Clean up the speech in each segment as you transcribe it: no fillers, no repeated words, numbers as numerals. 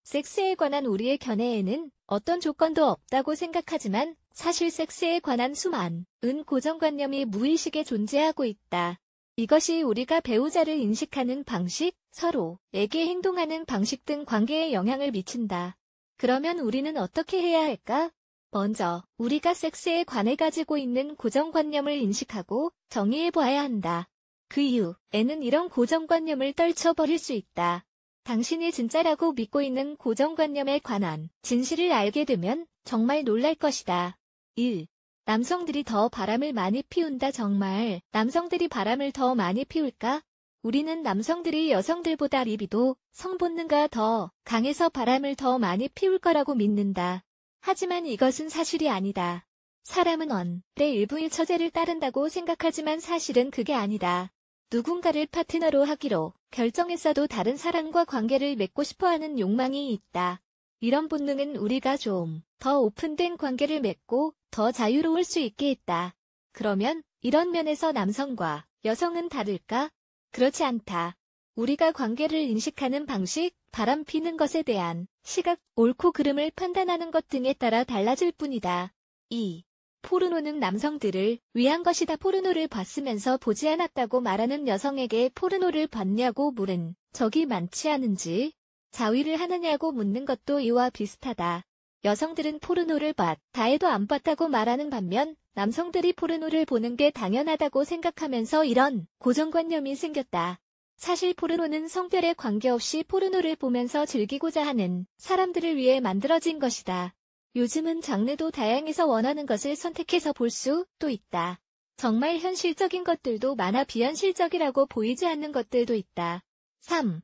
섹스에 관한 우리의 견해에는 어떤 조건도 없다고 생각하지만 사실 섹스에 관한 수많은 고정관념이 무의식에 존재하고 있다. 이것이 우리가 배우자를 인식하는 방식, 서로에게 행동하는 방식 등 관계에 영향을 미친다. 그러면 우리는 어떻게 해야 할까? 먼저 우리가 섹스에 관해 가지고 있는 고정관념을 인식하고 정의해봐야 한다. 그 이후에는 이런 고정관념을 떨쳐버릴 수 있다. 당신이 진짜라고 믿고 있는 고정관념에 관한 진실을 알게 되면 정말 놀랄 것이다. 1. 남성들이 더 바람을 많이 피운다. 정말 남성들이 바람을 더 많이 피울까? 우리는 남성들이 여성들보다 리비도, 성본능가 더 강해서 바람을 더 많이 피울 거라고 믿는다. 하지만 이것은 사실이 아니다. 사람은 언의 일부일처제를 따른다고 생각하지만 사실은 그게 아니다. 누군가를 파트너로 하기로 결정했어도 다른 사람과 관계를 맺고 싶어하는 욕망이 있다. 이런 본능은 우리가 좀 더 오픈된 관계를 맺고 더 자유로울 수 있게 했다. 그러면 이런 면에서 남성과 여성은 다를까? 그렇지 않다. 우리가 관계를 인식하는 방식, 바람 피는 것에 대한 시각, 옳고 그름을 판단하는 것 등에 따라 달라질 뿐이다. 2. 포르노는 남성들을 위한 것이다. 포르노를 봤으면서 보지 않았다고 말하는 여성에게 포르노를 봤냐고 물은 적이 많지 않은지, 자위를 하느냐고 묻는 것도 이와 비슷하다. 여성들은 포르노를 봤다 해도 안 봤다고 말하는 반면 남성들이 포르노를 보는 게 당연하다고 생각하면서 이런 고정관념이 생겼다. 사실 포르노는 성별에 관계없이 포르노를 보면서 즐기고자 하는 사람들을 위해 만들어진 것이다. 요즘은 장르도 다양해서 원하는 것을 선택해서 볼 수도 있다. 정말 현실적인 것들도 많아 비현실적이라고 보이지 않는 것들도 있다. 3.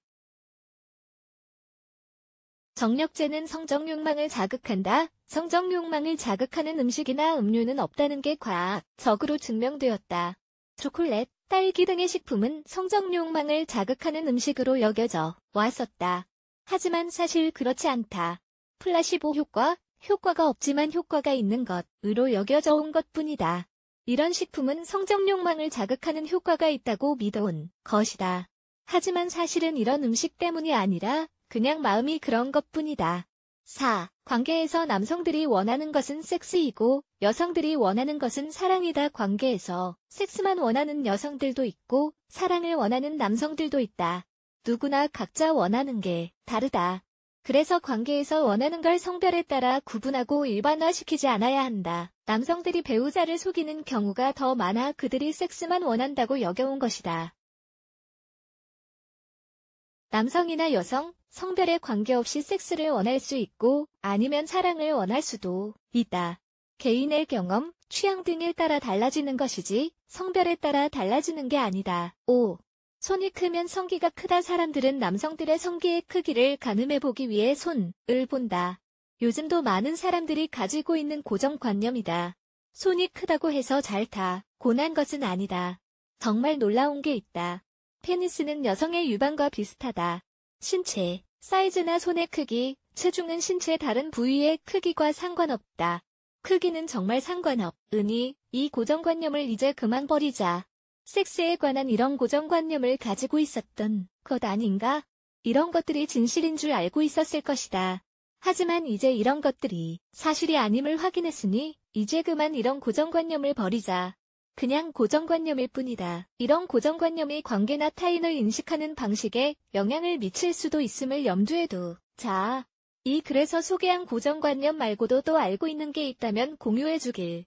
정력제는 성적 욕망을 자극한다. 성적 욕망을 자극하는 음식이나 음료는 없다는 게 과학적으로 증명되었다. 초콜릿, 딸기 등의 식품은 성적 욕망을 자극하는 음식으로 여겨져 왔었다. 하지만 사실 그렇지 않다. 플라시보 효과가 없지만 효과가 있는 것으로 여겨져 온 것뿐이다. 이런 식품은 성적 욕망을 자극하는 효과가 있다고 믿어온 것이다. 하지만 사실은 이런 음식 때문이 아니라 그냥 마음이 그런 것뿐이다. 4. 관계에서 남성들이 원하는 것은 섹스이고 여성들이 원하는 것은 사랑이다. 관계에서 섹스만 원하는 여성들도 있고 사랑을 원하는 남성들도 있다. 누구나 각자 원하는 게 다르다. 그래서 관계에서 원하는 걸 성별에 따라 구분하고 일반화시키지 않아야 한다. 남성들이 배우자를 속이는 경우가 더 많아 그들이 섹스만 원한다고 여겨온 것이다. 남성이나 여성, 성별에 관계없이 섹스를 원할 수 있고 아니면 사랑을 원할 수도 있다. 개인의 경험, 취향 등에 따라 달라지는 것이지 성별에 따라 달라지는 게 아니다. 5. 손이 크면 성기가 크다. 사람들은 남성들의 성기의 크기를 가늠해보기 위해 손을 본다. 요즘도 많은 사람들이 가지고 있는 고정관념이다. 손이 크다고 해서 잘다, 고난 것은 아니다. 정말 놀라운 게 있다. 페니스는 여성의 유방과 비슷하다. 신체, 사이즈나 손의 크기, 체중은 신체 다른 부위의 크기와 상관없다. 크기는 정말 상관없으니 이 고정관념을 이제 그만 버리자. 섹스에 관한 이런 고정관념을 가지고 있었던 것 아닌가? 이런 것들이 진실인 줄 알고 있었을 것이다. 하지만 이제 이런 것들이 사실이 아님을 확인했으니 이제 그만 이런 고정관념을 버리자. 그냥 고정관념일 뿐이다. 이런 고정관념이 관계나 타인을 인식하는 방식에 영향을 미칠 수도 있음을 염두에 두자. 이 글에서 소개한 고정관념 말고도 또 알고 있는 게 있다면 공유해주길